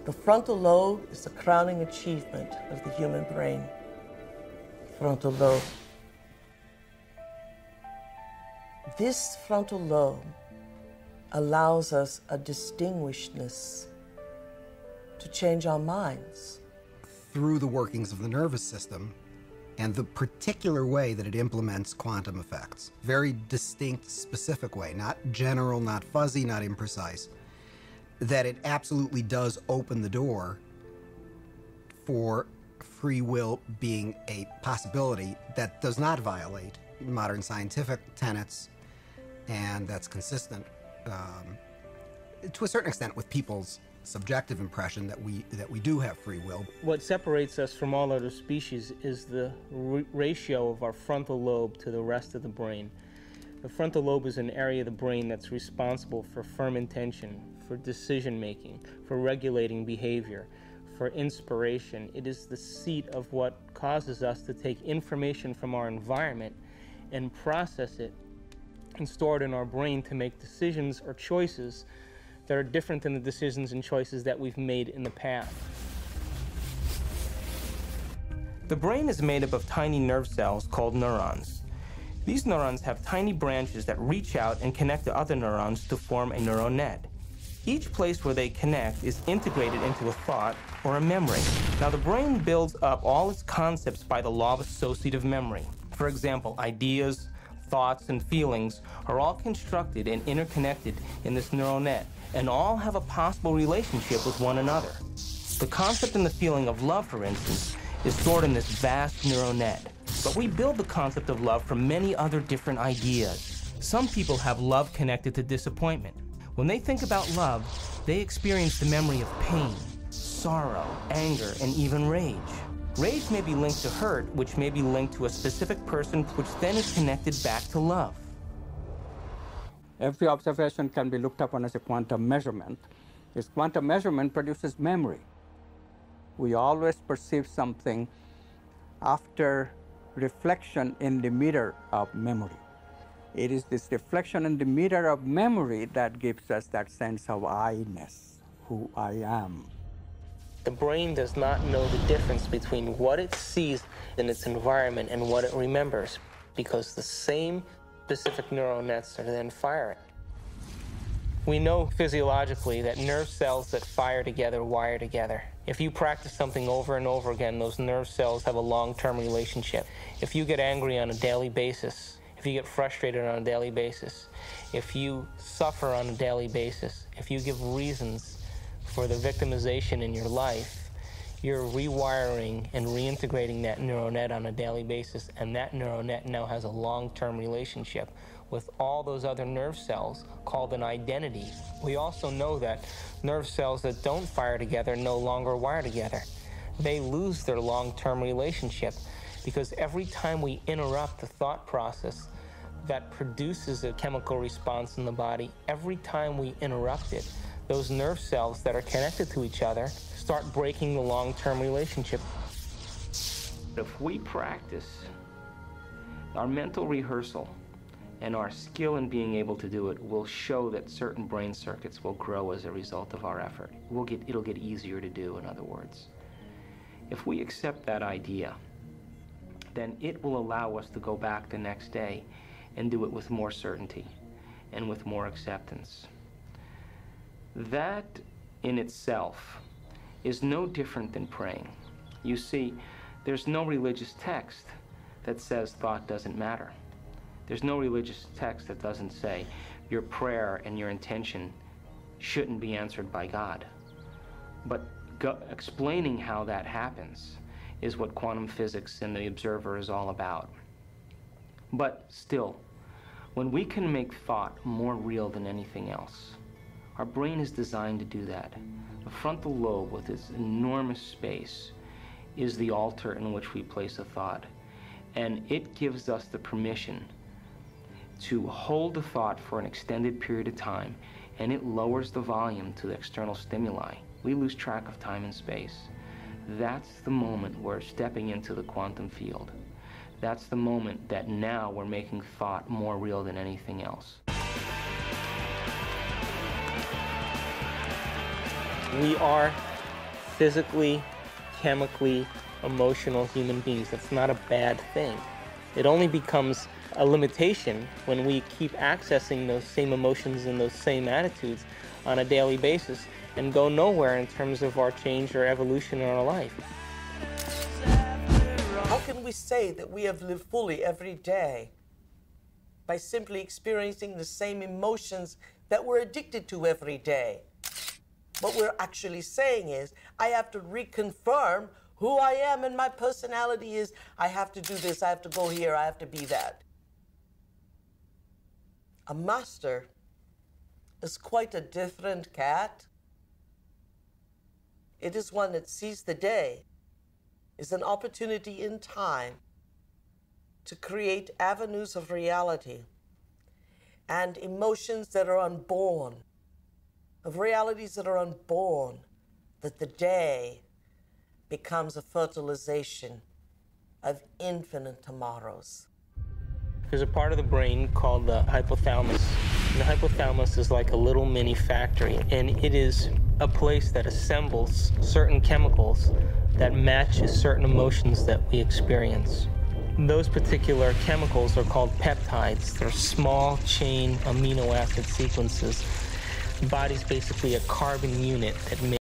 The frontal lobe is the crowning achievement of the human brain. Frontal lobe. This frontal lobe allows us a distinguishedness to change our minds. Through the workings of the nervous system and the particular way that it implements quantum effects. Very distinct, specific way, not general, not fuzzy, not imprecise. That it absolutely does open the door for free will being a possibility that does not violate modern scientific tenets, and that's consistent to a certain extent with people's subjective impression that we do have free will. What separates us from all other species is the ratio of our frontal lobe to the rest of the brain. The frontal lobe is an area of the brain that's responsible for firm intention, for decision making, for regulating behavior, for inspiration. It is the seat of what causes us to take information from our environment and process it and store it in our brain to make decisions or choices that are different than the decisions and choices that we've made in the past. The brain is made up of tiny nerve cells called neurons. These neurons have tiny branches that reach out and connect to other neurons to form a neural net. Each place where they connect is integrated into a thought or a memory. Now, the brain builds up all its concepts by the law of associative memory. For example, ideas, thoughts, and feelings are all constructed and interconnected in this neural net, and all have a possible relationship with one another. The concept and the feeling of love, for instance, is stored in this vast neural net. But we build the concept of love from many other different ideas. Some people have love connected to disappointment. When they think about love, they experience the memory of pain, sorrow, anger, and even rage. Rage may be linked to hurt, which may be linked to a specific person, which then is connected back to love. Every observation can be looked upon as a quantum measurement. This quantum measurement produces memory. We always perceive something after reflection in the mirror of memory. It is this reflection in the mirror of memory that gives us that sense of I-ness, who I am. The brain does not know the difference between what it sees in its environment and what it remembers, because the same specific neural nets are then firing. We know physiologically that nerve cells that fire together wire together. If you practice something over and over again, those nerve cells have a long-term relationship. If you get angry on a daily basis, if you get frustrated on a daily basis, if you suffer on a daily basis, if you give reasons for the victimization in your life, you're rewiring and reintegrating that neural net on a daily basis, and that neural net now has a long-term relationship with all those other nerve cells called an identity. We also know that nerve cells that don't fire together no longer wire together. They lose their long-term relationship because every time we interrupt the thought process that produces a chemical response in the body, every time we interrupt it, those nerve cells that are connected to each other start breaking the long-term relationship. If we practice our mental rehearsal and our skill in being able to do it, will show that certain brain circuits will grow as a result of our effort. It'll get easier to do, in other words. If we accept that idea, then it will allow us to go back the next day and do it with more certainty and with more acceptance. That in itself is no different than praying. You see, there's no religious text that says thought doesn't matter. There's no religious text that doesn't say your prayer and your intention shouldn't be answered by God. But explaining how that happens is what quantum physics and the observer is all about. But still, when we can make thought more real than anything else, our brain is designed to do that. The frontal lobe, with its enormous space, is the altar in which we place a thought. And it gives us the permission to hold the thought for an extended period of time, and it lowers the volume to the external stimuli. We lose track of time and space. That's the moment we're stepping into the quantum field. That's the moment that now we're making thought more real than anything else. We are physically, chemically, emotional human beings. That's not a bad thing. It only becomes a limitation when we keep accessing those same emotions and those same attitudes on a daily basis and go nowhere in terms of our change or evolution in our life. How can we say that we have lived fully every day by simply experiencing the same emotions that we're addicted to every day? What we're actually saying is, I have to reconfirm who I am, and my personality is, I have to do this, I have to go here, I have to be that. A master is quite a different cat. It is one that sees the day as an opportunity in time to create avenues of reality and emotions that are unborn, of realities that are unborn, that the day becomes a fertilization of infinite tomorrows. There's a part of the brain called the hypothalamus. And the hypothalamus is like a little mini factory, and it is a place that assembles certain chemicals that matches certain emotions that we experience. Those particular chemicals are called peptides. They're small chain amino acid sequences. The body's basically a carbon unit that makes